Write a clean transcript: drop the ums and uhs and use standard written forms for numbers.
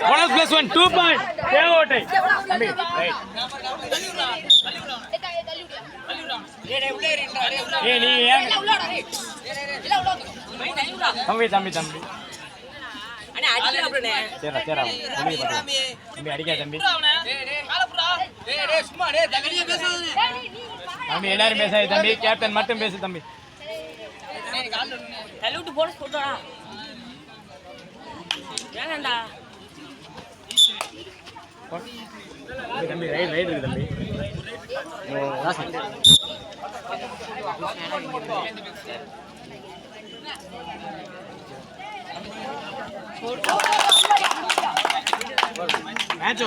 bonus plus 1 2 point Devottai தம்பி right ஏய் நீ ஏன் தம்பி தம்பி தம்பி அண்ணே அடிக்க அப்படினே சேரா சேரா புடி பாத்து தம்பி அடிக்க தம்பி டேய் டேய் காலப்புடா டேய் டேய் சும்மா டேய் தம்பியே பேசாதே தம்பி எல்லாரும் பேசாதே தம்பி கேப்டன் மட்டும் பேசு தம்பி டேய் கால் தள்ளிட்டு போனஸ் போடுடா ஏங்கடா தம்பி ரைட் ரைட் இருக்கு தம்பி மேட்ச்